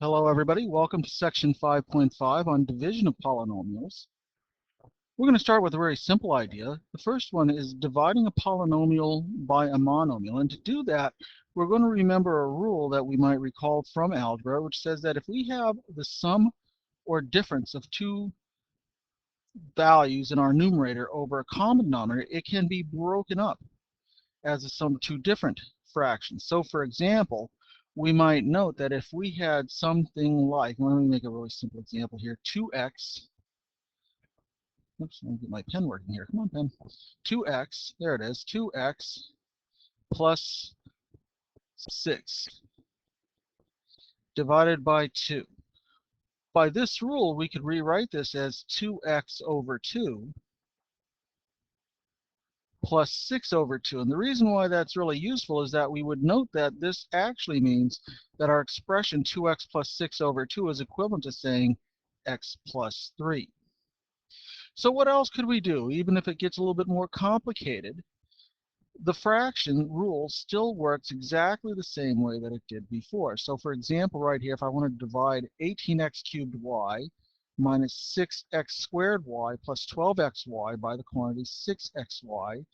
Hello, everybody. Welcome to section 5.5 on division of polynomials. We're going to start with a very simple idea. The first one is dividing a polynomial by a monomial. And to do that, we're going to remember a rule that we might recall from algebra, which says that if we have the sum or difference of two values in our numerator over a common denominator, it can be broken up as a sum of two different fractions. So, for example, we might note that if we had something like, let me make a really simple example here, 2x, oops, let me get my pen working here, come on pen, 2x, there it is, 2x plus 6 divided by 2. By this rule, we could rewrite this as 2x over 2 plus 6 over 2. And the reason why that's really useful is that we would note that this actually means that our expression 2x plus 6 over 2 is equivalent to saying x plus 3. So what else could we do? Even if it gets a little bit more complicated, the fraction rule still works exactly the same way that it did before. So for example, right here, if I want to divide 18x cubed y minus 6x squared y plus 12xy by the quantity 6xy,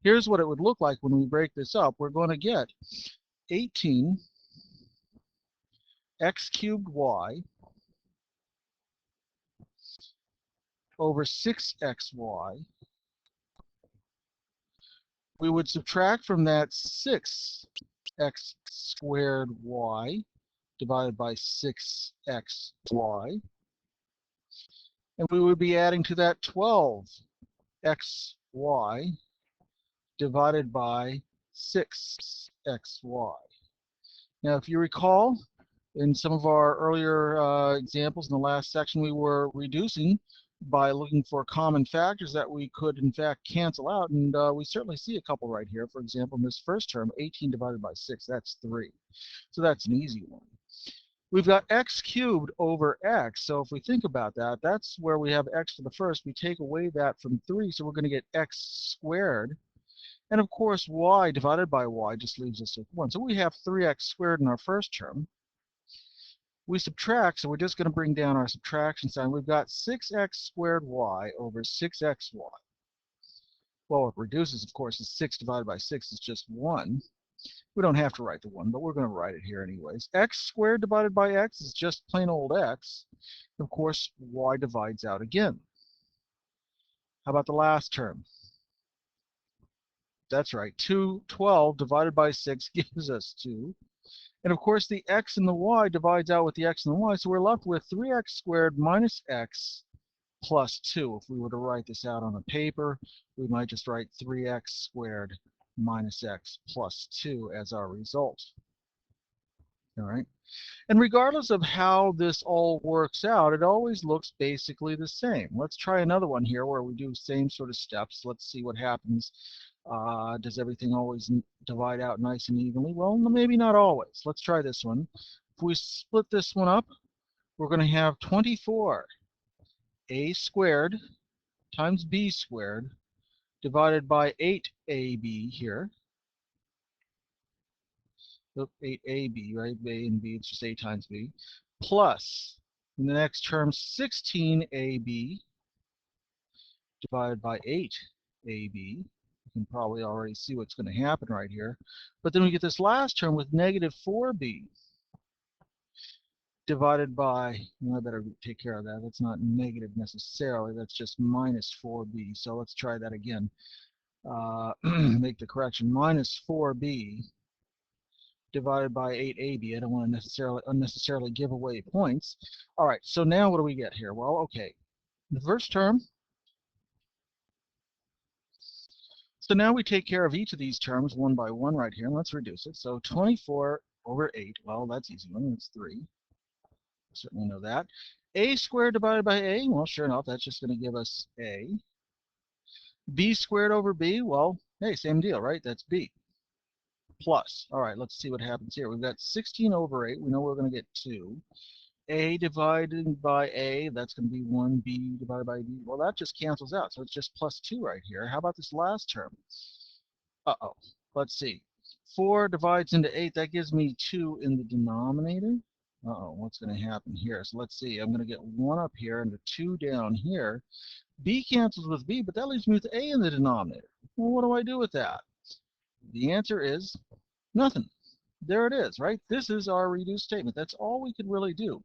here's what it would look like when we break this up. We're going to get 18x cubed y over 6xy. We would subtract from that 6x squared y divided by 6xy. And we would be adding to that 12xy divided by 6xy. Now, if you recall, in some of our earlier examples in the last section, we were reducing by looking for common factors that we could, in fact, cancel out. And we certainly see a couple right here. For example, in this first term, 18 divided by 6, that's 3. So that's an easy one. We've got x cubed over x. So if we think about that, that's where we have x for the first. We take away that from 3, so we're going to get x squared. And of course, y divided by y just leaves us with 1. So we have 3x squared in our first term. We subtract, so we're just going to bring down our subtraction sign. We've got 6x squared y over 6xy. Well, what reduces, of course, is 6 divided by 6 is just 1. We don't have to write the 1, but we're going to write it here anyways. X squared divided by x is just plain old x. Of course, y divides out again. How about the last term? That's right, 12 divided by 6 gives us 2. And of course, the x and the y divides out with the x and the y, so we're left with 3x squared minus x plus 2. If we were to write this out on a paper, we might just write 3x squared minus x plus 2 as our result. All right. And regardless of how this all works out, it always looks basically the same. Let's try another one here where we do same sort of steps. Let's see what happens. Does everything always divide out nice and evenly? Well, maybe not always. Let's try this one. If we split this one up, we're going to have 24a squared times b squared divided by 8ab here. 8ab, right? A and b, it's just a times b. Plus, in the next term, 16ab divided by 8ab. You can probably already see what's going to happen right here. But then we get this last term with negative 4b divided by, well, I better take care of that. That's not negative necessarily. That's just minus 4b. So let's try that again. Make the correction. Minus 4b divided by 8ab. I don't want to unnecessarily give away points. All right, so now what do we get here? Well, okay, the first term. So now we take care of each of these terms one by one right here, and let's reduce it. So 24 over 8, well, that's easy one, that's 3. Certainly know that. A squared divided by a, well, sure enough, that's just going to give us a. B squared over b, well, hey, same deal, right? That's b. Plus, all right, let's see what happens here. We've got 16 over 8. We know we're going to get 2. A divided by a, that's going to be 1. B divided by b, well, that just cancels out. So it's just plus 2 right here. How about this last term? Let's see. 4 divides into 8. That gives me 2 in the denominator. Uh-oh, what's going to happen here? So let's see. I'm going to get 1 up here and a 2 down here. B cancels with B, but that leaves me with A in the denominator. Well, what do I do with that? The answer is nothing. There it is, right? This is our reduced statement. That's all we could really do.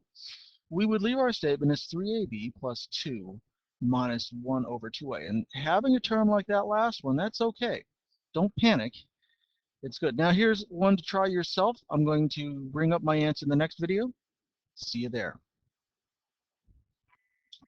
We would leave our statement as 3AB plus 2 minus 1 over 2A. And having a term like that last one, that's okay. Don't panic. It's good. Now here's one to try yourself. I'm going to bring up my answer in the next video. See you there.